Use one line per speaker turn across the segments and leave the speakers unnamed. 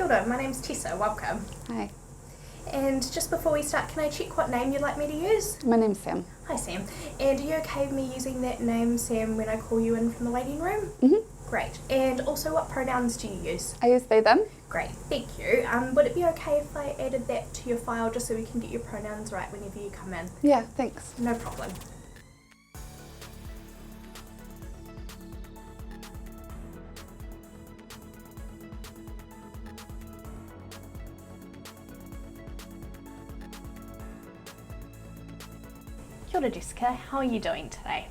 ora, my name's Tessa, welcome.
Hi.
And just before we start, can I check what name you'd like me to use?
My name's Sam.
Hi Sam. And are you okay with me using that name, Sam, when I call you in from the waiting room?
Mm-hmm.
Great. And also, what pronouns do you use?
I use they, them.
Great, thank you. Would it be okay if I added that to your file just so we can get your pronouns right whenever you come in?
Yeah, thanks.
No problem. Kia ora, Jessica. How are you doing today?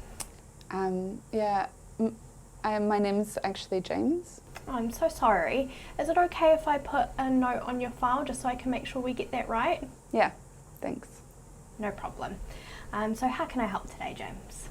My name's actually James.
Oh, I'm so sorry. Is it okay if I put a note on your file just so I can make sure we get that right?
Yeah, thanks.
No problem. So how can I help today, James?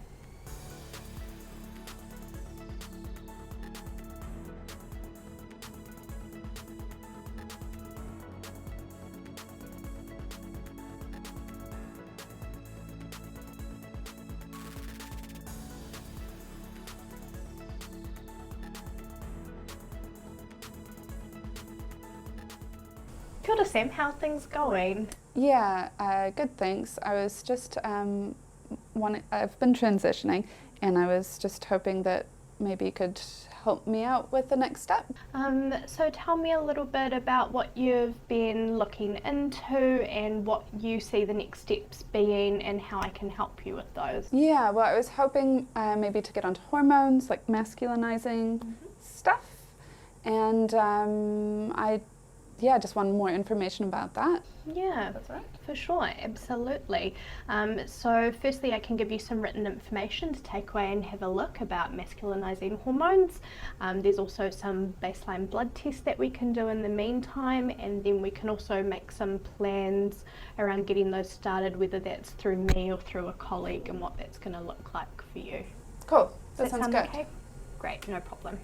Kia ora, Sam. How are things going?
Yeah, good, thanks. I was just I've been transitioning, and I was just hoping that maybe you could help me out with the next step.
So tell me a little bit about what you've been looking into and what you see the next steps being and how I can help you with those.
Yeah, well, I was hoping maybe to get onto hormones, like masculinizing stuff, and I just wanted more information about that.
Yeah, that's right. For sure, absolutely. So firstly, I can give you some written information to take away and have a look about masculinizing hormones. There's also some baseline blood tests that we can do in the meantime, and then we can also make some plans around getting those started, whether that's through me or through a colleague, and what that's going to look like for you.
Cool,
Does
that sounds
sound
good.
okay? Great, no problem.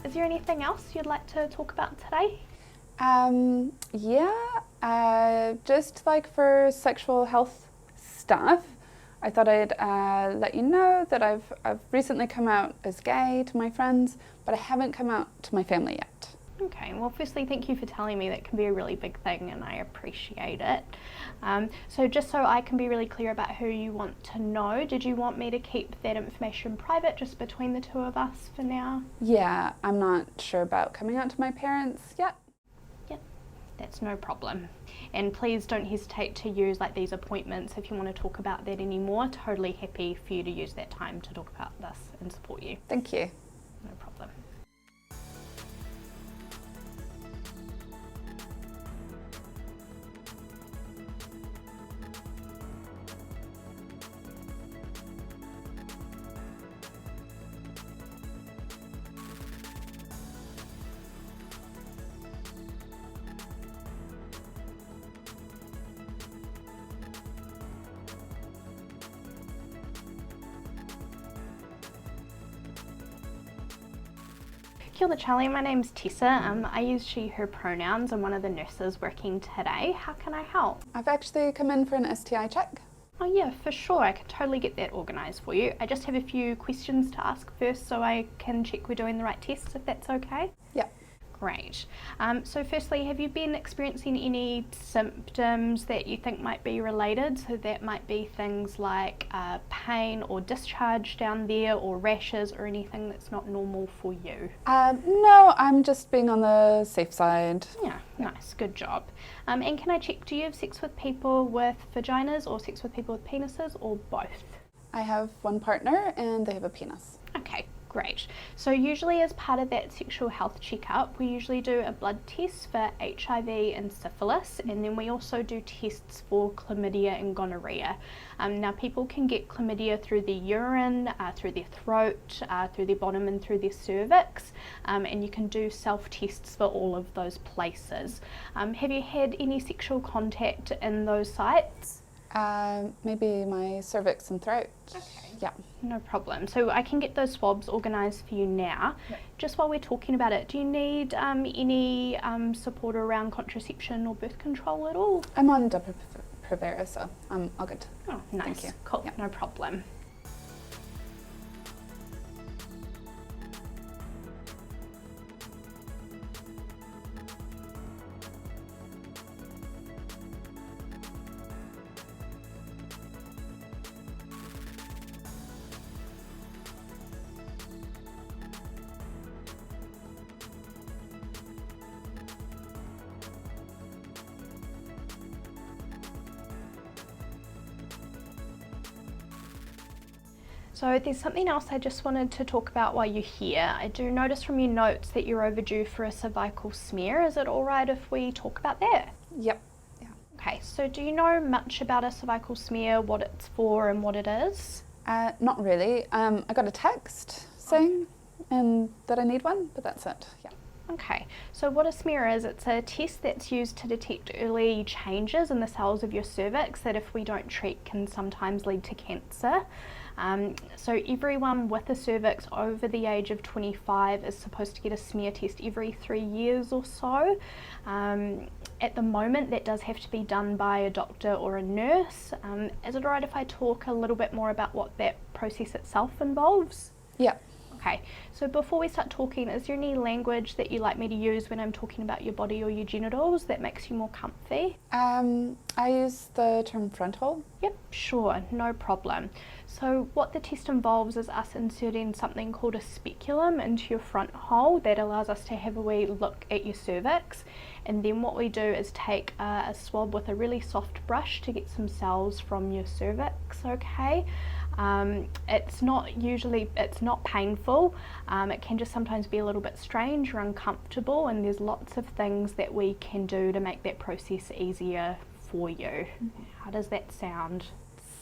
Is there anything else you'd like to talk about today?
Just like for sexual health stuff, I thought I'd let you know that I've recently come out as gay to my friends, but I haven't come out to my family yet.
Okay, well firstly thank you for telling me. That can be a really big thing and I appreciate it. So just so I can be really clear about who you want to know, did you want me to keep that information private just between the two of us for now?
Yeah, I'm not sure about coming out to my parents yet.
Yep, that's no problem. And please don't hesitate to use like these appointments if you want to talk about that anymore. Totally happy for you to use that time to talk about this and support you.
Thank you.
No problem. Kia ora, Charlie. My name's Tessa. I use she, her pronouns. I'm one of the nurses working today. How can I help?
I've actually come in for an STI check.
Oh yeah, for sure. I can totally get that organised for you. I just have a few questions to ask first so I can check we're doing the right tests, if that's okay.
Yeah.
Great. So firstly, have you been experiencing any symptoms that you think might be related? So that might be things like pain or discharge down there, or rashes, or anything that's not normal for you?
No, I'm just being on the safe side.
Yeah, nice, good job. And can I check, do you have sex with people with vaginas or sex with people with penises, or both?
I have one partner and they have a penis.
Okay, great. So usually as part of that sexual health checkup, we usually do a blood test for HIV and syphilis, and then we also do tests for chlamydia and gonorrhea. Now people can get chlamydia through the urine, through their throat, through their bottom and through their cervix, and you can do self-tests for all of those places. Have you had any sexual contact in those sites?
Maybe my cervix and throat.
Okay.
Yeah.
No problem. So I can get those swabs organised for you now.
Yep.
Just while we're talking about it, do you need any support around contraception or birth control at all?
I'm on Depo-Provera, so I'm all good.
Oh, nice.
Thank you.
Cool.
Yep.
No problem. So there's something else I just wanted to talk about while you're here. I do notice from your notes that you're overdue for a cervical smear. Is it all right if we talk about that?
Yep. Yeah.
Okay, so do you know much about a cervical smear, what it's for and what it is?
Not really. I got a text saying that I need one, but that's it. Yeah.
Okay, so what a smear is, it's a test that's used to detect early changes in the cells of your cervix that if we don't treat can sometimes lead to cancer. So everyone with a cervix over the age of 25 is supposed to get a smear test every 3 years or so. At the moment that does have to be done by a doctor or a nurse. Is it alright if I talk a little bit more about what that process itself involves?
Yeah.
Okay, so before we start talking, is there any language that you like me to use when I'm talking about your body or your genitals that makes you more comfy?
I use the term frontal.
Yep, sure, no problem. So what the test involves is us inserting something called a speculum into your front hole that allows us to have a wee look at your cervix, and then what we do is take a swab with a really soft brush to get some cells from your cervix, okay? It's not painful. It can just sometimes be a little bit strange or uncomfortable, and there's lots of things that we can do to make that process easier for you. How does that sound?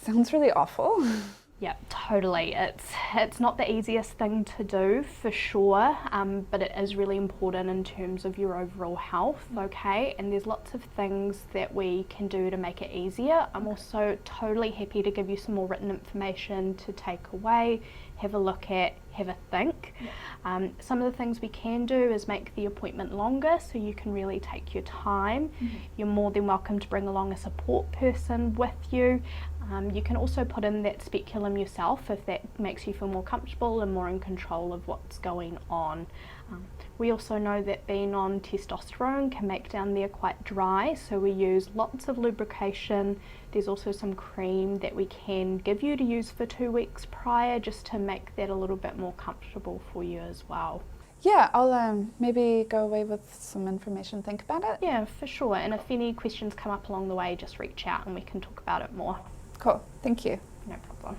Sounds really awful.
Yeah, totally. It's not the easiest thing to do for sure, but it is really important in terms of your overall health, okay? And there's lots of things that we can do to make it easier. I'm also totally happy to give you some more written information to take away, have a look at, have a think. Yeah. Some of the things we can do is make the appointment longer so you can really take your time. Mm-hmm. You're more than welcome to bring along a support person with you. You can also put in that speculum yourself if that makes you feel more comfortable and more in control of what's going on. We also know that being on testosterone can make down there quite dry, so we use lots of lubrication. There's also some cream that we can give you to use for 2 weeks prior just to make that a little bit more comfortable for you as well.
Yeah, I'll maybe go away with some information, think about it.
Yeah, for sure. And if any questions come up along the way, just reach out and we can talk about it more.
Cool, thank you.
No problem.